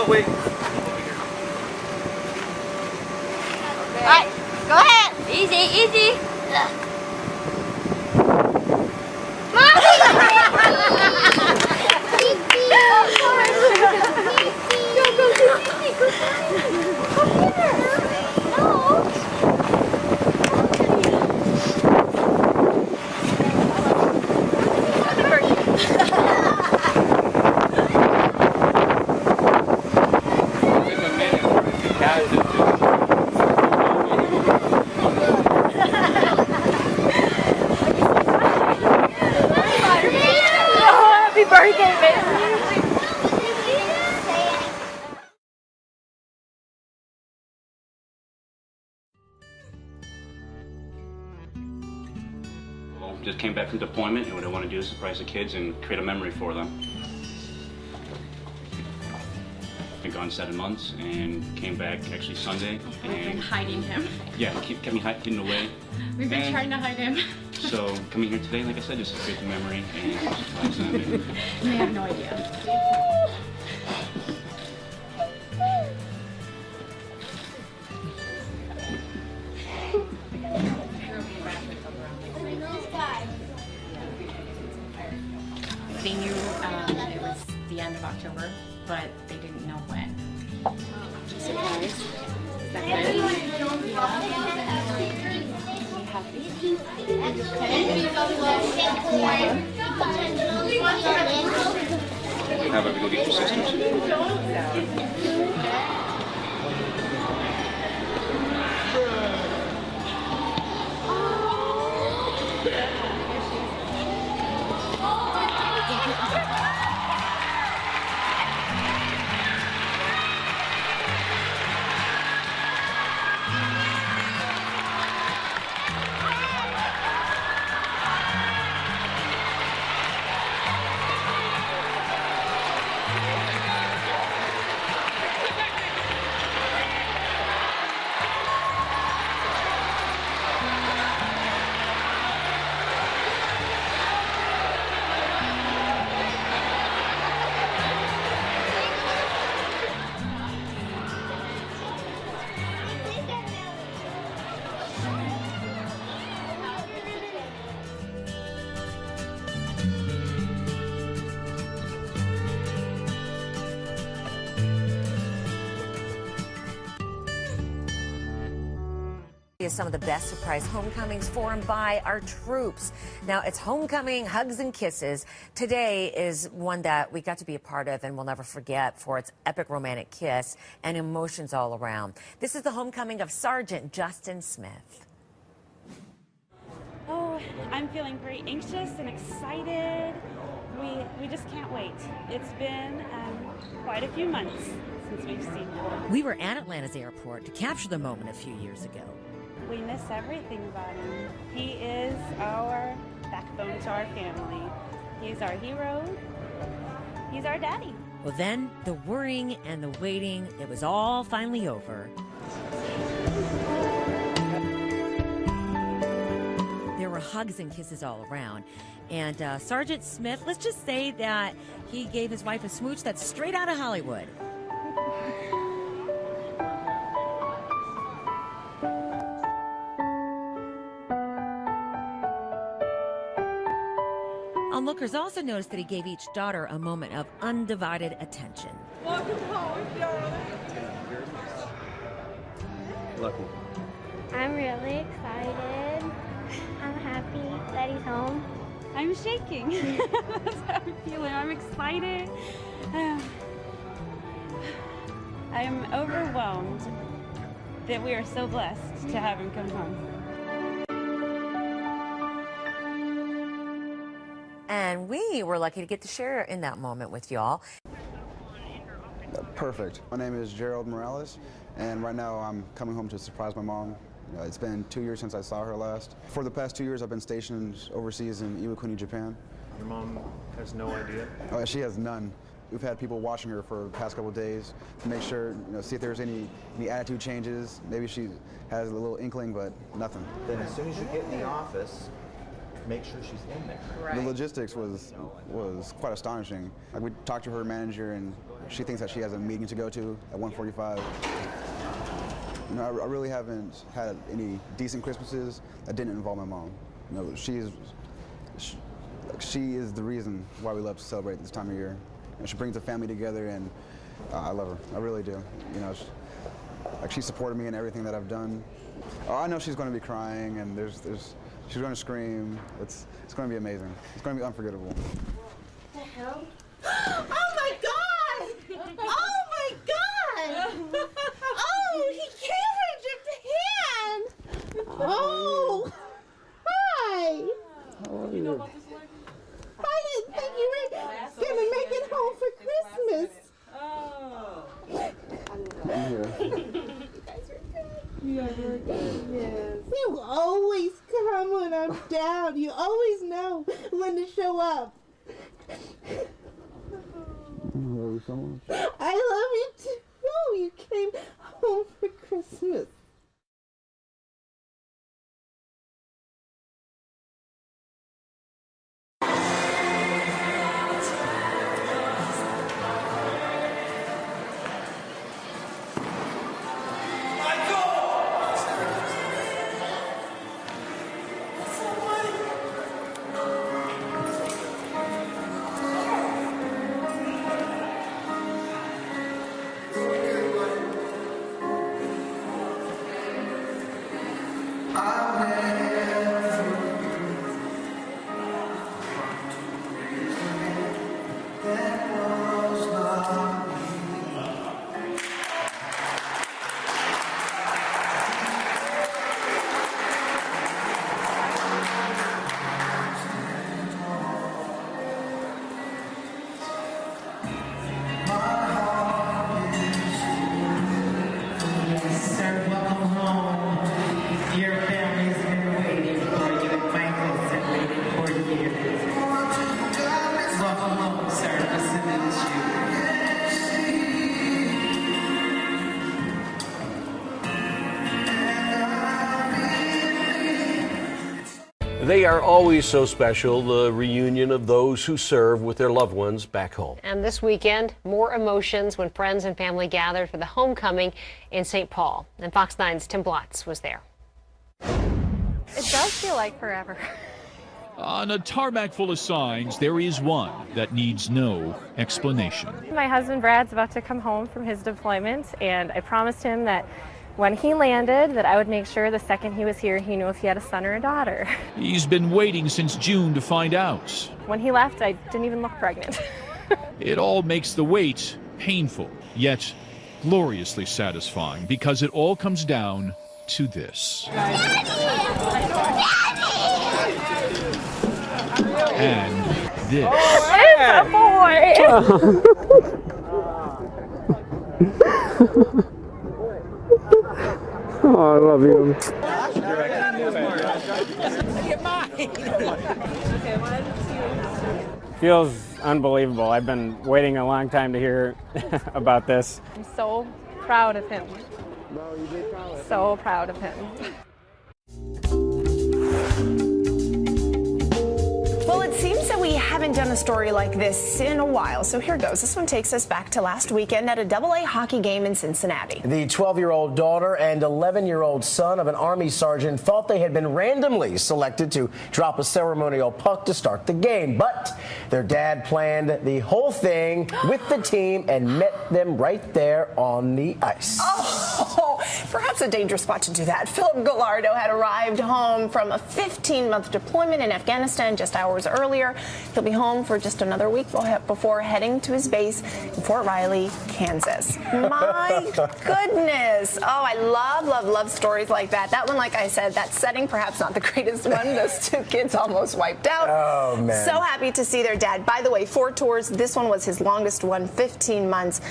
Oh, wait. All right, go ahead. Easy, easy. Happy birthday, baby. Well, just came back from deployment, and what I want to do is surprise the kids and create a memory for them. Been gone 7 months and came back actually Sunday. We've been hiding him. Yeah, kept me hidden away. We've been trying to hide him. So coming here today, like I said, just to create the memory and surprise them. And They have no idea. They knew it was the end of October, but they didn't know when. Surprise. Is that good? how about we go get your sisters? Is some of the best surprise homecomings for and by our troops. Now, it's homecoming, hugs and kisses. Today is one that we got to be a part of and we'll never forget for its epic romantic kiss and emotions all around. This is the homecoming of Sergeant Justin Smith. Oh, I'm feeling very anxious and excited. We just can't wait. It's been quite a few months since we've seen him. We were at Atlanta's airport to capture the moment a few years ago. We miss everything about him. He is our backbone to our family. He's our hero. He's our daddy. Well, then the worrying and the waiting, it was all finally over. There were hugs and kisses all around. And Sergeant Smith, let's just say that he gave his wife a smooch that's straight out of Hollywood. Onlookers also noticed that he gave each daughter a moment of undivided attention. Welcome home, darling. Lucky. I'm really excited. I'm happy that he's home. I'm shaking. That's how I'm feeling. I'm excited. I'm overwhelmed that we are so blessed to have him come home. And we were lucky to get to share in that moment with y'all. Perfect. My name is Gerald Morales, and right now I'm coming home to surprise my mom. It's been 2 years since I saw her last. For the past 2 years, I've been stationed overseas in Iwakuni, Japan. Your mom has no idea? Oh, she has none. We've had people watching her for the past couple of days to make sure, see if there's any attitude changes. Maybe she has a little inkling, but nothing. Then as soon as you get in the office, make sure she's in there. The logistics was quite astonishing. Like, we talked to her manager, and She thinks that she has a meeting to go to at 1:45. You know, I really haven't had any decent Christmases that didn't involve my mom. You know, she is the reason why we love to celebrate this time of year. You know, she brings the family together, and I love her. I really do. You know, she supported me in everything that I've done. Oh, I know she's going to be crying, and she's going to scream. It's going to be amazing. It's going to be unforgettable. What the hell? Oh my God! Oh my God! Oh, he camera dripped the hand! Oh! Hi! How are you? I didn't think you were gonna make it home for Christmas. Oh. I'm here. You guys are good. Yeah, we're good. Yes. You always come when I'm down. You always know when to show up. I love you so much. I love you too. Oh, you came home for Christmas. They are always so special, the reunion of those who serve with their loved ones back home. And this weekend, more emotions when friends and family gathered for the homecoming in St. Paul. And Fox 9's Tim Blotz was there. It does feel like forever. On a tarmac full of signs, there is one that needs no explanation. My husband Brad's about to come home from his deployment, and I promised him that when he landed, that I would make sure the second he was here, he knew if he had a son or a daughter. He's been waiting since June to find out. When he left, I didn't even look pregnant. It all makes the wait painful, yet gloriously satisfying, because it all comes down to this. And this. It's a boy! Oh, I love you. Feels unbelievable. I've been waiting a long time to hear about this. I'm so proud of him. So proud of him. Well, it seems that we haven't done a story like this in a while, so here goes. This one takes us back to last weekend at a AA hockey game in Cincinnati. The 12-year-old daughter and 11-year-old son of an Army sergeant thought they had been randomly selected to drop a ceremonial puck to start the game, but their dad planned the whole thing with the team and met them right there on the ice. Oh, perhaps a dangerous spot to do that. Philip Gallardo had arrived home from a 15-month deployment in Afghanistan just hours earlier. He'll be home for just another week before heading to his base in Fort Riley, Kansas. My goodness. Oh, I love stories like that. That one, like I said, that setting, perhaps not the greatest one. Those two kids almost wiped out. Oh, man. So happy to see their dad. By the way, 4 tours. This one was his longest one, 15 months.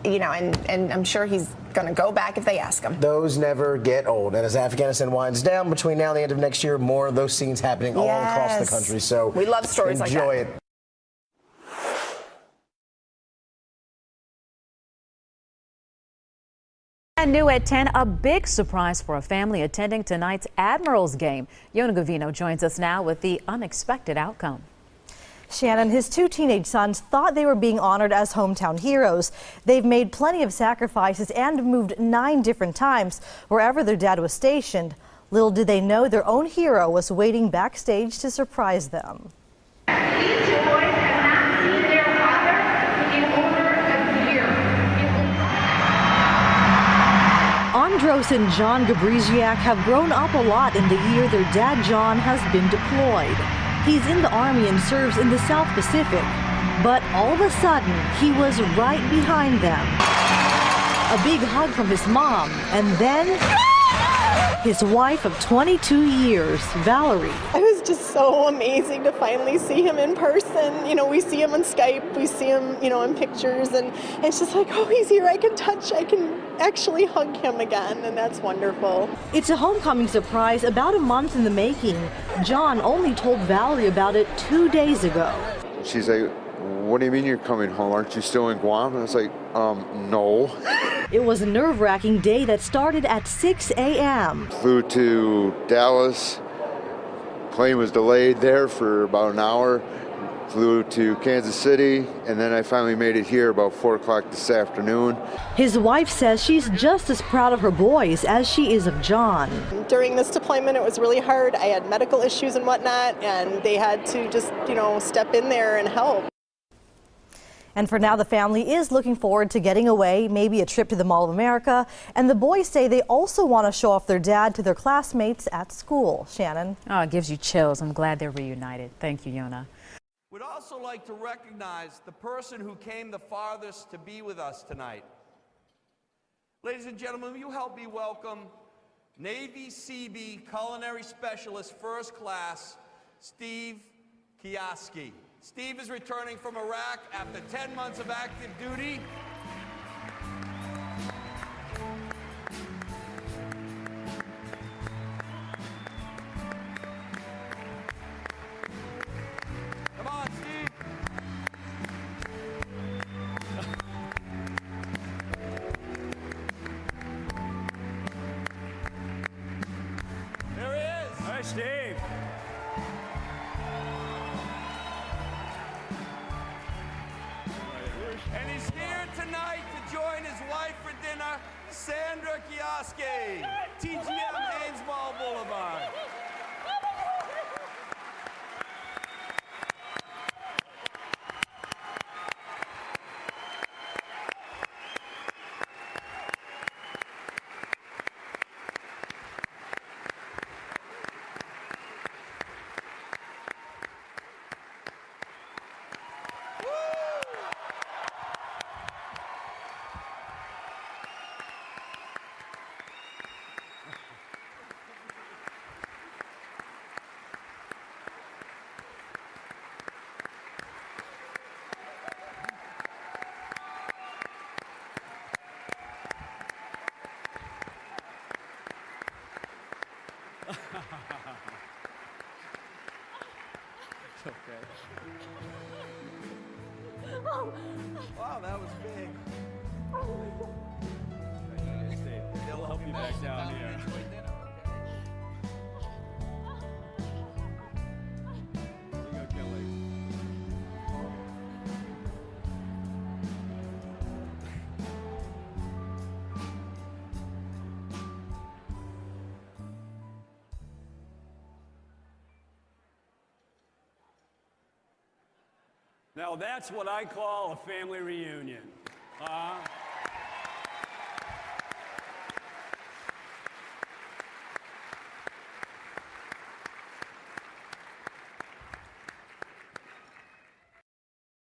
You know, and I'm sure he's going to go back if they ask him. Those never get old. And as Afghanistan winds down between now and the end of next year, more of those scenes happening all across the country. So we love stories like that. Enjoy it. And new at 10, a big surprise for a family attending tonight's Admirals game. Yona Gavino joins us now with the unexpected outcome. Shannon, his two teenage sons thought they were being honored as hometown heroes. They've made plenty of sacrifices and moved 9 different times wherever their dad was stationed. Little did they know their own hero was waiting backstage to surprise them. These two boys have not seen their father in over a year. Andros and John Gabriziak have grown up a lot in the year their dad John has been deployed. He's in the Army and serves in the South Pacific. But all of a sudden, he was right behind them. A big hug from his mom, and then his wife of 22 years, Valerie. It was just so amazing to finally see him in person. You know, we see him on Skype, we see him, you know, in pictures, and it's just like, oh, he's here, I can actually hug him again, and that's wonderful. It's a homecoming surprise about a month in the making. John only told Valerie about it 2 days ago. She's like, what do you mean you're coming home? Aren't you still in Guam? And I was like, no. It was a nerve-wracking day that started at 6 a.m. Flew to Dallas. Plane was delayed there for about an hour. Flew to Kansas City, and then I finally made it here about 4 o'clock this afternoon. His wife says she's just as proud of her boys as she is of John. During this deployment, it was really hard. I had medical issues and whatnot, and they had to just, you know, step in there and help. And for now, the family is looking forward to getting away, maybe a trip to the Mall of America. And the boys say they also want to show off their dad to their classmates at school. Shannon. Oh, it gives you chills. I'm glad they're reunited. Thank you, Yona. We'd also like to recognize the person who came the farthest to be with us tonight. Ladies and gentlemen, will you help me welcome Navy Seabee Culinary Specialist First Class, Steve Kioski. Steve is returning from Iraq after 10 months of active duty. Come on, Steve. There he is. Hi, Steve. And he's here tonight to join his wife for dinner, Sandra Kioski, TGM Haynesmall Boulevard. It's okay. Wow, that was big. They'll help you back down here. Here you go, Kelly. Now that's what I call a family reunion.